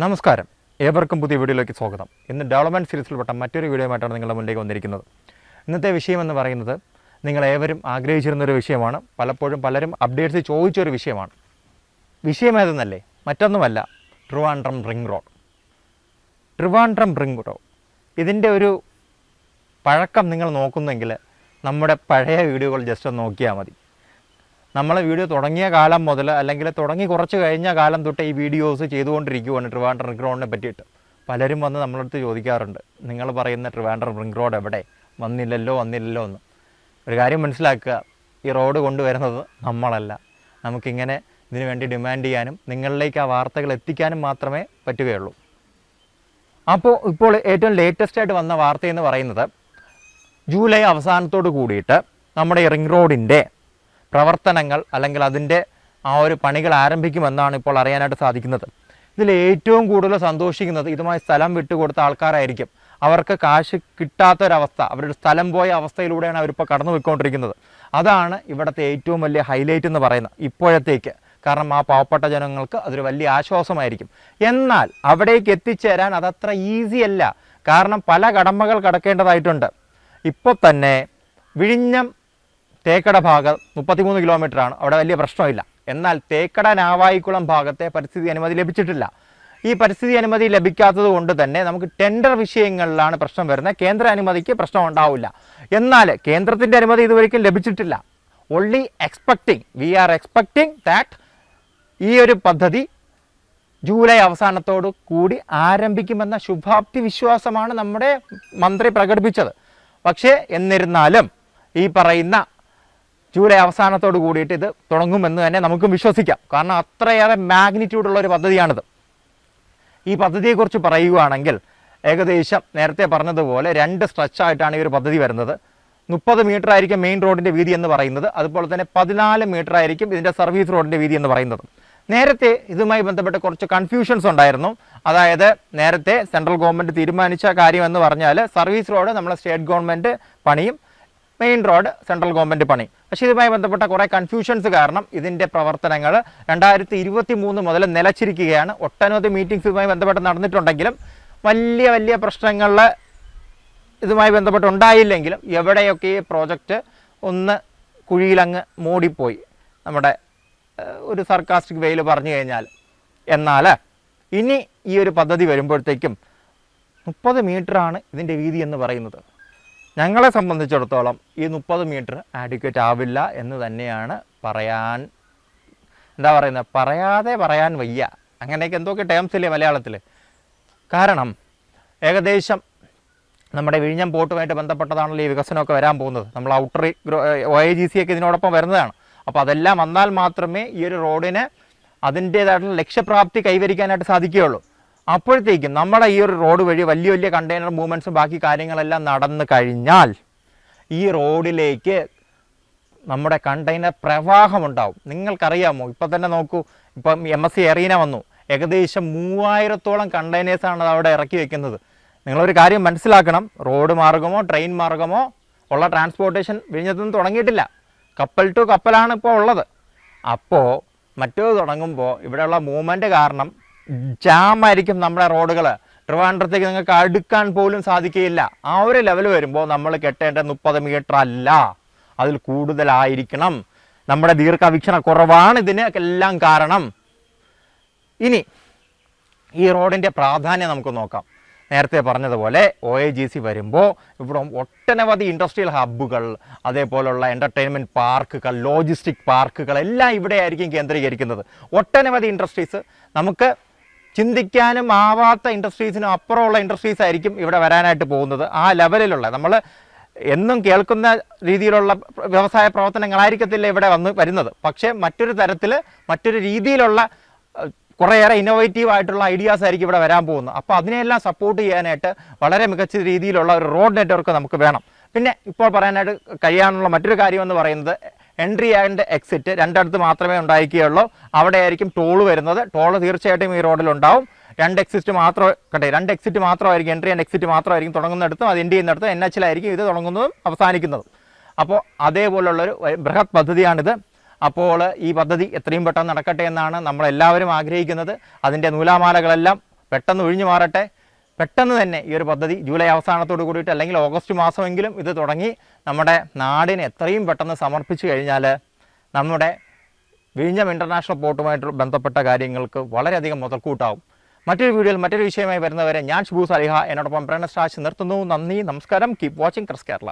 നമസ്കാരം, ഏവർക്കും പുതിയ വീഡിയോയിലേക്ക് സ്വാഗതം. ഇന്ന് ഡെവലപ്മെൻറ്റ് സീരീസിൽപ്പെട്ട മറ്റൊരു വീഡിയോയുമായിട്ടാണ് നിങ്ങളുടെ മുന്നിലേക്ക് വന്നിരിക്കുന്നത്. ഇന്നത്തെ വിഷയമെന്ന് പറയുന്നത് നിങ്ങളേവരും ആഗ്രഹിച്ചിരുന്നൊരു വിഷയമാണ്. പലപ്പോഴും പലരും അപ്ഡേറ്റ്സ് ചോദിച്ചൊരു വിഷയമാണ്. വിഷയമേതെന്നല്ലേ, മറ്റൊന്നുമല്ല, Trivandrum ring road. Trivandrum ring road ഇതിൻ്റെ ഒരു പഴക്കം നിങ്ങൾ നോക്കുന്നെങ്കിൽ നമ്മുടെ പഴയ വീഡിയോകൾ ജസ്റ്റ് ഒന്ന് നോക്കിയാൽ മതി. നമ്മൾ വീഡിയോ തുടങ്ങിയ കാലം മുതൽ അല്ലെങ്കിൽ തുടങ്ങി കുറച്ച് കഴിഞ്ഞ കാലം തൊട്ട് ഈ വീഡിയോസ് ചെയ്തുകൊണ്ടിരിക്കുകയാണ് ട്രിവാൻഡ്രം റിംഗ് റോഡിനെ പറ്റിയിട്ട്. പലരും വന്ന് നമ്മളടുത്ത് ചോദിക്കാറുണ്ട്, നിങ്ങൾ പറയുന്ന ട്രിവാൻഡ്രം റിംഗ് റോഡ് എവിടെ, വന്നില്ലല്ലോ എന്ന്. ഒരു കാര്യം മനസ്സിലാക്കുക, ഈ റോഡ് കൊണ്ടുവരുന്നത് നമ്മളല്ല. നമുക്കിങ്ങനെ ഇതിനു വേണ്ടി ഡിമാൻഡ് ചെയ്യാനും നിങ്ങളിലേക്ക് ആ വാർത്തകൾ എത്തിക്കാനും മാത്രമേ പറ്റുകയുള്ളൂ. ഇപ്പോൾ ഏറ്റവും ലേറ്റസ്റ്റ് ആയിട്ട് വന്ന വാർത്തയെന്ന് പറയുന്നത് ജൂലൈ അവസാനത്തോട് കൂടിയിട്ട് നമ്മുടെ ഈ റിംഗ് റോഡിൻ്റെ പ്രവർത്തനങ്ങൾ അല്ലെങ്കിൽ അതിൻ്റെ ആ ഒരു പണികൾ ആരംഭിക്കുമെന്നാണ് ഇപ്പോൾ അറിയാനായിട്ട് സാധിക്കുന്നത്. ഇതിൽ ഏറ്റവും കൂടുതൽ സന്തോഷിക്കുന്നത് ഇതുമായി സ്ഥലം വിട്ടുകൊടുത്ത ആൾക്കാരായിരിക്കും. അവർക്ക് കാശ് കിട്ടാത്തൊരവസ്ഥ, അവരുടെ സ്ഥലം പോയ അവസ്ഥയിലൂടെയാണ് അവരിപ്പോൾ കടന്നു പോയിക്കൊണ്ടിരിക്കുന്നത്. അതാണ് ഇവിടുത്തെ ഏറ്റവും വലിയ ഹൈലൈറ്റ് എന്ന് പറയുന്നത് ഇപ്പോഴത്തേക്ക്. കാരണം ആ പാവപ്പെട്ട ജനങ്ങൾക്ക് അതൊരു വലിയ ആശ്വാസമായിരിക്കും. എന്നാൽ അവിടേക്ക് എത്തിച്ചേരാൻ അതത്ര ഈസി അല്ല. കാരണം പല കടമ്പകൾ കടക്കേണ്ടതായിട്ടുണ്ട്. ഇപ്പോൾ തന്നെ വിഴിഞ്ഞം തേക്കട ഭാഗം 33 കിലോമീറ്ററാണ്, അവിടെ വലിയ പ്രശ്നമില്ല. എന്നാൽ തേക്കട നാവായിക്കുളം ഭാഗത്തെ പരിസ്ഥിതി അനുമതി ലഭിച്ചിട്ടില്ല. ഈ പരിസ്ഥിതി അനുമതി ലഭിക്കാത്തത് കൊണ്ട് തന്നെ നമുക്ക് ടെൻഡർ വിഷയങ്ങളിലാണ് പ്രശ്നം വരുന്നത്. കേന്ദ്ര അനുമതിക്ക് പ്രശ്നം ഉണ്ടാവില്ല. എന്നാൽ കേന്ദ്രത്തിൻ്റെ അനുമതി ഇതുവരെയ്ക്കും ലഭിച്ചിട്ടില്ല. Only we are expecting that ഈ ഒരു പദ്ധതി ജൂലൈ അവസാനത്തോടു കൂടി ആരംഭിക്കുമെന്ന ശുഭാപ്തി വിശ്വാസമാണ് നമ്മുടെ മന്ത്രി പ്രകടിപ്പിച്ചത്. പക്ഷേ എന്നിരുന്നാലും ഈ പറയുന്ന ജൂലൈ അവസാനത്തോട് കൂടിയിട്ട് ഇത് തുടങ്ങുമെന്ന് തന്നെ നമുക്കും വിശ്വസിക്കാം. കാരണം അത്രയേറെ മാഗ്നിറ്റ്യൂഡുള്ള ഒരു പദ്ധതിയാണിത്. ഈ പദ്ധതിയെക്കുറിച്ച് പറയുകയാണെങ്കിൽ ഏകദേശം നേരത്തെ പറഞ്ഞതുപോലെ 2 സ്ട്രെച്ചായിട്ടാണ് ഈ ഒരു പദ്ധതി വരുന്നത്. 30 മീറ്റർ ആയിരിക്കും മെയിൻ റോഡിൻ്റെ വീതി എന്ന് പറയുന്നത്. അതുപോലെ തന്നെ 14 മീറ്റർ ആയിരിക്കും ഇതിൻ്റെ സർവീസ് റോഡിൻ്റെ വീതി എന്ന് പറയുന്നത്. നേരത്തെ ഇതുമായി ബന്ധപ്പെട്ട് കുറച്ച് കൺഫ്യൂഷൻസ് ഉണ്ടായിരുന്നു. അതായത് നേരത്തെ സെൻട്രൽ ഗവൺമെൻറ് തീരുമാനിച്ച കാര്യം എന്ന് പറഞ്ഞാൽ സർവീസ് റോഡ് നമ്മളെ സ്റ്റേറ്റ് ഗവൺമെൻറ് പണിയും, മെയിൻ റോഡ് സെൻട്രൽ ഗവൺമെൻറ് പണി. പക്ഷേ ഇതുമായി ബന്ധപ്പെട്ട കുറേ കൺഫ്യൂഷൻസ് കാരണം ഇതിൻ്റെ പ്രവർത്തനങ്ങൾ 2023 മുതൽ നിലച്ചിരിക്കുകയാണ്. ഒട്ടനവധി മീറ്റിംഗ്സ് ഇതുമായി ബന്ധപ്പെട്ട് നടന്നിട്ടുണ്ടെങ്കിലും വലിയ പ്രശ്നങ്ങളിൽ ഇതുമായി ബന്ധപ്പെട്ട് ഉണ്ടായില്ലെങ്കിലും എവിടെയൊക്കെ ഈ പ്രോജക്റ്റ് ഒന്ന് കുഴിയിലങ്ങ് മൂടിപ്പോയി, നമ്മുടെ ഒരു സർക്കാസ്റ്റിക് വേയിൽ പറഞ്ഞു കഴിഞ്ഞാൽ. എന്നാൽ ഇനി ഈ ഒരു പദ്ധതി വരുമ്പോഴത്തേക്കും 30 മീറ്ററാണ് ഇതിൻ്റെ വീതി എന്ന് പറയുന്നത്. ഞങ്ങളെ സംബന്ധിച്ചിടത്തോളം ഈ 30 മീറ്റർ ആഡിക്വേറ്റ് ആവില്ല എന്ന് തന്നെയാണ് പറയാൻ വയ്യ. അങ്ങനെയൊക്കെ എന്തൊക്കെ ടേംസ് ഇല്ലേ മലയാളത്തിൽ. കാരണം ഏകദേശം നമ്മുടെ വിഴിഞ്ഞം പോർട്ടുമായിട്ട് ബന്ധപ്പെട്ടതാണല്ലോ ഈ വികസനമൊക്കെ വരാൻ പോകുന്നത്. നമ്മൾ ഔട്ടർ OIGC ഒക്കെ ഇതിനോടൊപ്പം വരുന്നതാണ്. അപ്പോൾ അതെല്ലാം വന്നാൽ മാത്രമേ ഈ ഒരു റോഡിന് അതിൻ്റേതായിട്ടുള്ള ലക്ഷ്യപ്രാപ്തി കൈവരിക്കാനായിട്ട് സാധിക്കുകയുള്ളൂ. അപ്പോഴത്തേക്കും നമ്മുടെ ഈ ഒരു റോഡ് വഴി വലിയ കണ്ടെയ്നർ മൂവ്മെൻറ്റ്സും ബാക്കി കാര്യങ്ങളെല്ലാം നടന്നു കഴിഞ്ഞാൽ ഈ റോഡിലേക്ക് നമ്മുടെ കണ്ടെയ്നർ പ്രവാഹമുണ്ടാവും. നിങ്ങൾക്കറിയാമോ, ഇപ്പം തന്നെ നോക്കൂ, ഇപ്പം MSC എറീന വന്നു, ഏകദേശം 3000-ഓളം കണ്ടെയ്നേഴ്സാണ് അവിടെ ഇറക്കി വെക്കുന്നത്. നിങ്ങളൊരു കാര്യം മനസ്സിലാക്കണം, റോഡ് മാർഗമോ ട്രെയിൻ മാർഗമോ ഉള്ള ട്രാൻസ്പോർട്ടേഷൻ വിഴിഞ്ഞത്തു നിന്ന് തുടങ്ങിയിട്ടില്ല. കപ്പൽ ടു കപ്പലാണ് ഇപ്പോൾ ഉള്ളത്. അപ്പോൾ മറ്റേത് തുടങ്ങുമ്പോൾ ഇവിടെയുള്ള മൂവ്മെൻറ്റ് കാരണം ജാമായിരിക്കും നമ്മുടെ റോഡുകൾ. ട്രിവാൻഡ്രത്തേക്ക് നിങ്ങൾക്ക് അടുക്കാൻ പോലും സാധിക്കുകയില്ല. ആ ഒരു ലെവൽ വരുമ്പോൾ നമ്മൾ കെട്ടേണ്ട 30 മീറ്റർ അല്ല, അതിൽ കൂടുതലായിരിക്കണം. നമ്മുടെ ദീർഘവീക്ഷണ കുറവാണ് ഇതിനെല്ലാം കാരണം. ഇനി ഈ റോഡിൻ്റെ പ്രാധാന്യം നമുക്ക് നോക്കാം. നേരത്തെ പറഞ്ഞതുപോലെ OIGC വരുമ്പോൾ ഇവിടെ ഒട്ടനവധി ഇൻഡസ്ട്രിയൽ ഹബ്ബുകൾ, അതേപോലുള്ള എൻ്റർടൈൻമെൻറ്റ് പാർക്കുകൾ, ലോജിസ്റ്റിക് പാർക്കുകൾ എല്ലാം ഇവിടെ ആയിരിക്കും കേന്ദ്രീകരിക്കുന്നത്. ഒട്ടനവധി ഇൻഡസ്ട്രീസ്, നമുക്ക് ചിന്തിക്കാനും ആവാത്ത ഇൻഡസ്ട്രീസിനും അപ്പുറമുള്ള ഇൻഡസ്ട്രീസ് ആയിരിക്കും ഇവിടെ വരാനായിട്ട് പോകുന്നത്. ആ ലെവലിലുള്ള നമ്മൾ എന്നും കേൾക്കുന്ന രീതിയിലുള്ള വ്യവസായ പ്രവർത്തനങ്ങളായിരിക്കത്തില്ല ഇവിടെ വരുന്നത്. പക്ഷേ മറ്റൊരു തരത്തിൽ മറ്റൊരു രീതിയിലുള്ള കുറേയേറെ ഇന്നോവേറ്റീവ് ആയിട്ടുള്ള ഐഡിയാസ് ആയിരിക്കും ഇവിടെ വരാൻ പോകുന്നത്. അപ്പോൾ അതിനെല്ലാം സപ്പോർട്ട് ചെയ്യാനായിട്ട് വളരെ മികച്ച രീതിയിലുള്ള ഒരു റോഡ് നെറ്റ്വർക്ക് നമുക്ക് വേണം. പിന്നെ ഇപ്പോൾ പറയാനായിട്ട് കഴിയാനുള്ള മറ്റൊരു കാര്യമെന്ന് പറയുന്നത് എൻട്രി ആൻഡ് എക്സിറ്റ് 2 അടുത്ത് മാത്രമേ ഉണ്ടായിരിക്കുകയുള്ളൂ. അവിടെ ആയിരിക്കും ടോൾ വരുന്നത്. ടോൾ തീർച്ചയായിട്ടും ഈ റോഡിലുണ്ടാവും. 2 എക്സിറ്റ് മാത്രമായിരിക്കും, എൻട്രി ആൻഡ് എക്സിറ്റ് മാത്രമായിരിക്കും തുടങ്ങുന്നിടത്തും അത് എൻഡ് ചെയ്യുന്നിടത്തും. NH-ലായിരിക്കും ഇത് തുടങ്ങുന്നതും അവസാനിക്കുന്നതും. അപ്പോൾ അതേപോലുള്ളൊരു ബൃഹത് പദ്ധതിയാണിത്. അപ്പോൾ ഈ പദ്ധതി എത്രയും പെട്ടെന്ന് നടക്കട്ടെ എന്നാണ് നമ്മളെല്ലാവരും ആഗ്രഹിക്കുന്നത്. അതിൻ്റെ നൂലാമാലകളെല്ലാം പെട്ടെന്ന് ഒഴിഞ്ഞു മാറട്ടെ. പെട്ടെന്ന് തന്നെ ഈ ഒരു പദ്ധതി ജൂലൈ അവസാനത്തോട് കൂടിയിട്ട് അല്ലെങ്കിൽ ഓഗസ്റ്റ് മാസമെങ്കിലും ഇത് തുടങ്ങി നമ്മുടെ നാടിന് എത്രയും പെട്ടെന്ന് സമർപ്പിച്ചു കഴിഞ്ഞാൽ നമ്മുടെ വിഴിഞ്ഞം ഇൻ്റർനാഷണൽ പോർട്ടുമായിട്ട് ബന്ധപ്പെട്ട കാര്യങ്ങൾക്ക് വളരെയധികം മുതൽക്കൂട്ടാവും. മറ്റൊരു വീഡിയോയിൽ മറ്റൊരു വിഷയമായി വരുന്നവരെ ഞാൻ ഷിബു സാലിഹ, എന്നോടൊപ്പം പ്രേരണ സ്റ്റാച്ച് നിർത്തുന്നു. നന്ദി, നമസ്കാരം. Keep watching Chris Kerala.